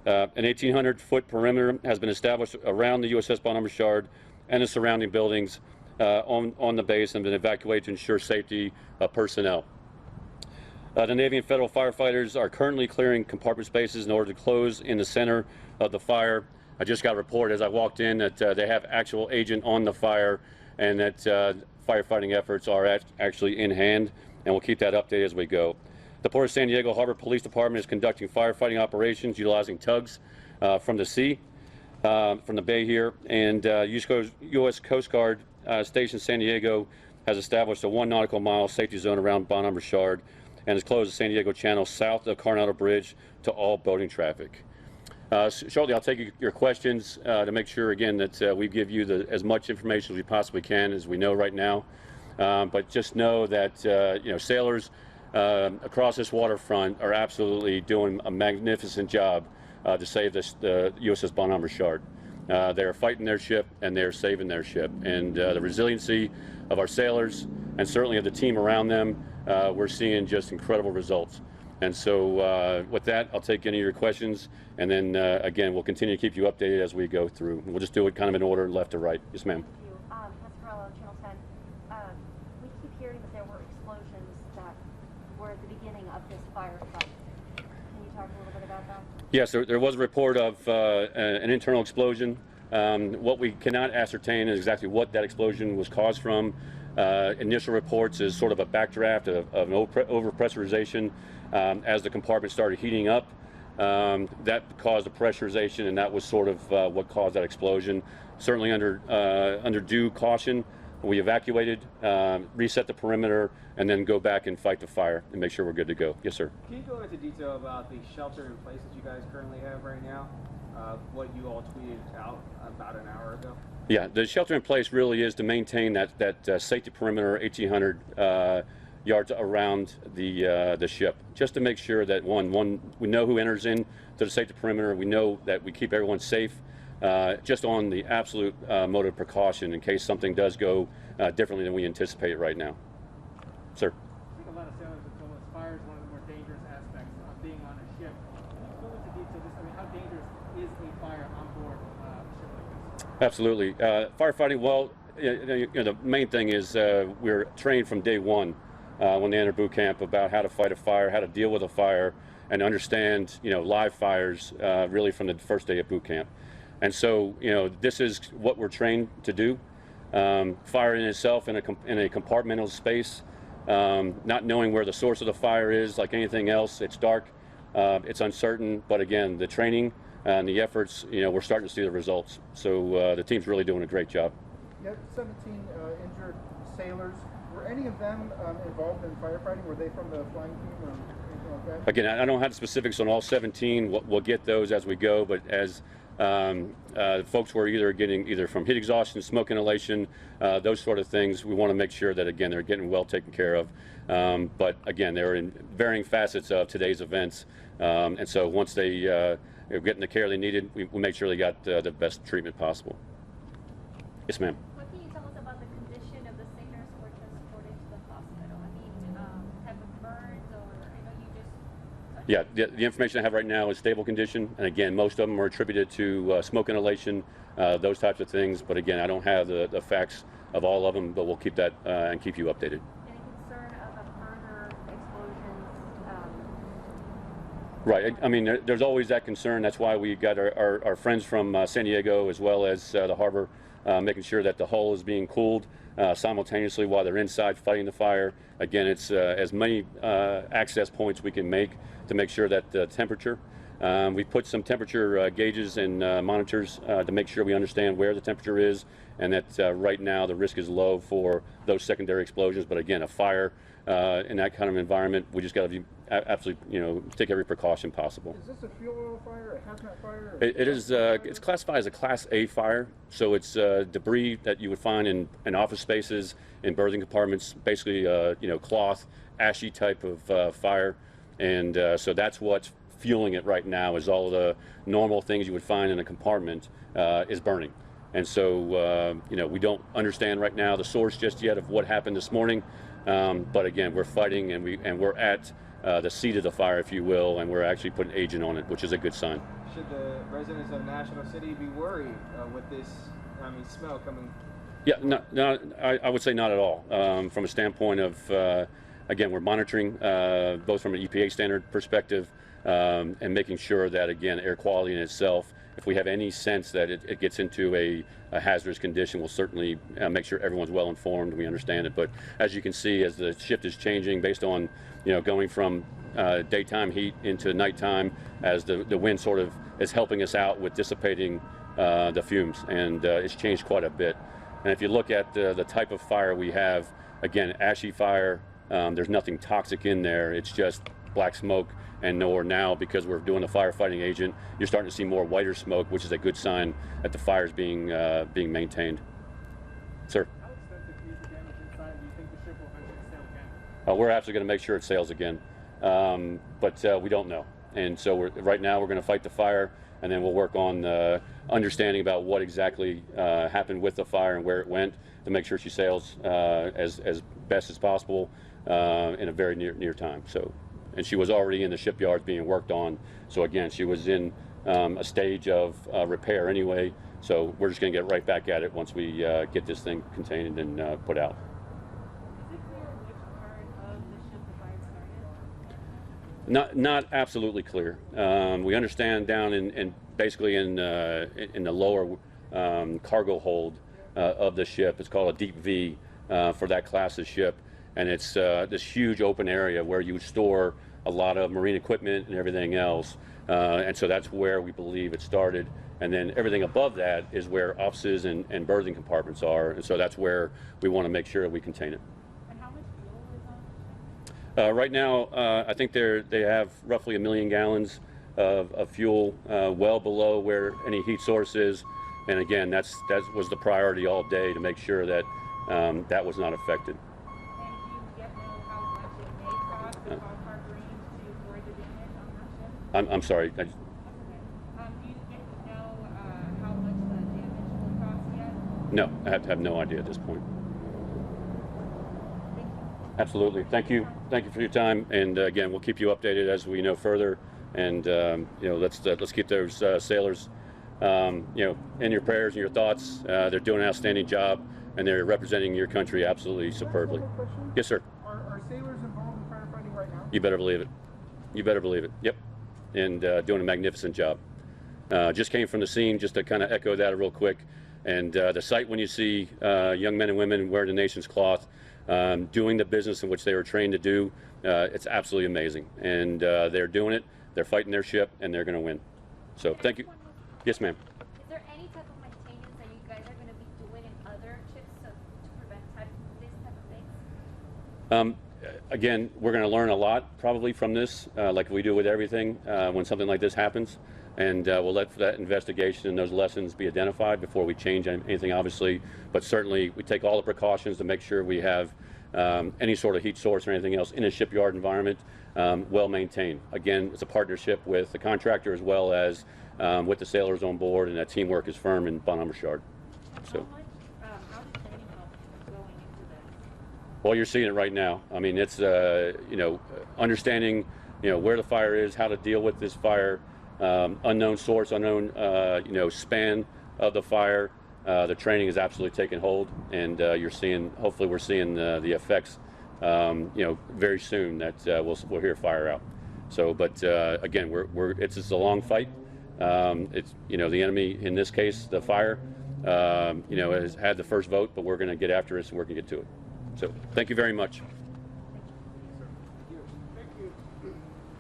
An 1,800-foot perimeter has been established around the USS Bonhomme Richard and the surrounding buildings on the base and been evacuated to ensure safety of personnel. The Navy and federal firefighters are currently clearing compartment spaces in order to close in the center of the fire. I just got a report as I walked in that they have actual agent on the fire and that firefighting efforts are actually in hand, and we'll keep that updated as we go. The Port of San Diego Harbor Police Department is conducting firefighting operations utilizing tugs from the sea, from the bay here, and U.S. Coast Guard Station San Diego has established a 1 nautical mile safety zone around Bonhomme Richard and has closed the San Diego Channel south of Coronado Bridge to all boating traffic. Shortly, I'll take your questions to make sure, again, that we give you as much information as we possibly can, as we know right now. But just know that sailors across this waterfront are absolutely doing a magnificent job to save the USS Bonhomme Richard. They are fighting their ship and they are saving their ship. And the resiliency of our sailors and certainly of the team around them, we're seeing just incredible results. And so with that, I'll take any of your questions, and then again, we'll continue to keep you updated as we go through. We'll just do it kind of in order, left to right. Yes, ma'am. Thank you. Pasquarello, Channel 10. We keep hearing that there were explosions that were at the beginning of this firefight. Can you talk a little bit about that? Yes, there was a report of an internal explosion. What we cannot ascertain is exactly what that explosion was caused from. Initial reports is sort of a backdraft of an overpressurization as the compartment started heating up. That caused a pressurization, and that was sort of what caused that explosion. Certainly under due caution, we evacuated, reset the perimeter, and then go back and fight the fire and make sure we're good to go. Yes, sir. Can you go into detail about the shelter in place that you guys currently have right now? What you all tweeted out about an hour ago? Yeah, the shelter in place really is to maintain that safety perimeter, 1,800 yards around the ship, just to make sure that one we know who enters in to the safety perimeter. We know that we keep everyone safe, just on the absolute mode of precaution in case something does go differently than we anticipate right now. Sir. I think a lot of sailors have told us fire is one of the more dangerous aspects of being on a ship. Can you go into detail just, how dangerous is a fire on board a ship like this? Absolutely. Firefighting, well, the main thing is we're trained from day one when they enter boot camp about how to fight a fire, how to deal with a fire, and understand, live fires really from the first day of boot camp. And so, this is what we're trained to do. Fire in itself in a compartmental space, not knowing where the source of the fire is, like anything else, it's dark, it's uncertain, but again, the training and the efforts, we're starting to see the results. So the team's really doing a great job. You have 17 injured sailors. Were any of them involved in firefighting? Were they from the flying team or anything like that? Again, I don't have the specifics on all 17. We'll get those as we go, but as folks were getting from heat exhaustion, smoke inhalation, those sort of things, we want to make sure that, again, they're getting well taken care of. But again, they're in varying facets of today's events. And so once they are getting the care they needed, we make sure they got the best treatment possible. Yes, ma'am. What can you tell us about the condition of the sailors who were transported to the hospital? I mean, type of burns, or I know you just... Yeah, the information I have right now is stable condition, and again, most of them are attributed to smoke inhalation, those types of things. But again, I don't have the facts of all of them, but we'll keep that and keep you updated. Any concern of a further explosions? Right. I mean, there's always that concern. That's why we got our friends from San Diego as well as the harbor, making sure that the hull is being cooled simultaneously while they're inside fighting the fire. Again, it's as many access points we can make to make sure that the temperature. We put some temperature gauges and monitors to make sure we understand where the temperature is, and that right now the risk is low for those secondary explosions. But again, a fire in that kind of environment, we just got to be absolutely, take every precaution possible. Is this a fuel oil fire, a hazmat fire? It is. It's classified as a Class A fire, so it's debris that you would find in office spaces, in berthing compartments, basically, cloth, ashy type of fire, and so that's what's fueling it right now. Is all the normal things you would find in a compartment is burning, and so we don't understand right now the source just yet of what happened this morning. But again, we're fighting, and we're at the seat of the fire, if you will, and we're actually putting agent on it, which is a good sign. Should the residents of National City be worried with this, smell coming? Yeah, no, I would say not at all. From a standpoint of, again, we're monitoring both from an EPA standard perspective and making sure that, again, air quality in itself, if we have any sense that it gets into a hazardous condition, we'll certainly make sure everyone's well informed and we understand it. But as you can see, as the shift is changing based on, going from daytime heat into nighttime, as the wind sort of is helping us out with dissipating the fumes, and it's changed quite a bit. And if you look at the type of fire we have, again, ashy fire, there's nothing toxic in there. It's just black smoke, and nor now, because we're doing a firefighting agent, you're starting to see more whiter smoke, which is a good sign that the fire is being maintained. Sir? How extensive is the damage inside? Do you think the ship will eventually sail again? We're absolutely going to make sure it sails again, but we don't know. And so right now we're going to fight the fire, and then we'll work on understanding about what exactly happened with the fire and where it went to make sure she sails as best as possible in a very near time. So, and she was already in the shipyards being worked on. So again, she was in a stage of repair anyway. So we're just going to get right back at it once we get this thing contained and put out. Is it clear which part of the ship the fire started? Not absolutely clear. We understand down in basically in the lower cargo hold of the ship. It's called a deep V for that class of ship, and it's this huge open area where you would store a lot of marine equipment and everything else. And so that's where we believe it started. And then everything above that is where offices and berthing compartments are. And so that's where we want to make sure we contain it. And how much fuel is on the ship? Right now, I think they have roughly 1 million gallons of fuel, well below where any heat source is. And again, that was the priority all day, to make sure that that was not affected. And do you yet know how much it may cost the ballpark range to avoid the damage on that ship? I'm sorry. That's okay. Do you yet know how much the damage will cost yet? No, I have no idea at this point. Thank you. Absolutely. Thank you for your time. And again, we'll keep you updated as we know further. And let's keep those sailors, in your prayers and your thoughts. They're doing an outstanding job, and they're representing your country absolutely superbly. Question? Yes, sir. Are sailors involved in firefighting right now? You better believe it. You better believe it. Yep. And doing a magnificent job. Just came from the scene, just to kind of echo that real quick. And the sight when you see young men and women wearing the nation's cloth, doing the business in which they were trained to do, it's absolutely amazing. And they're doing it. They're fighting their ship, and they're going to win. So thank you. Yes, ma'am. Is there any type of maintenance that you guys are going to be doing in other ships to prevent this type of things? Again, we're going to learn a lot probably from this, like we do with everything when something like this happens. And we'll let that investigation and those lessons be identified before we change anything, obviously. But certainly, we take all the precautions to make sure we have any sort of heat source or anything else in a shipyard environment well maintained. Again, it's a partnership with the contractor as well as with the sailors on board, and that teamwork is firm in Bonhomme Richard. So. How does training help going into this? Well, you're seeing it right now. I mean, it's understanding where the fire is, how to deal with this fire, unknown source, unknown span of the fire. The training is absolutely taking hold, and you're seeing. Hopefully, we're seeing the effects. Very soon that we'll hear fire out. So, but again, it's a long fight. It's the enemy in this case, the fire. Has had the first vote, but we're going to get after it, and we're going to get to it. So, thank you very much.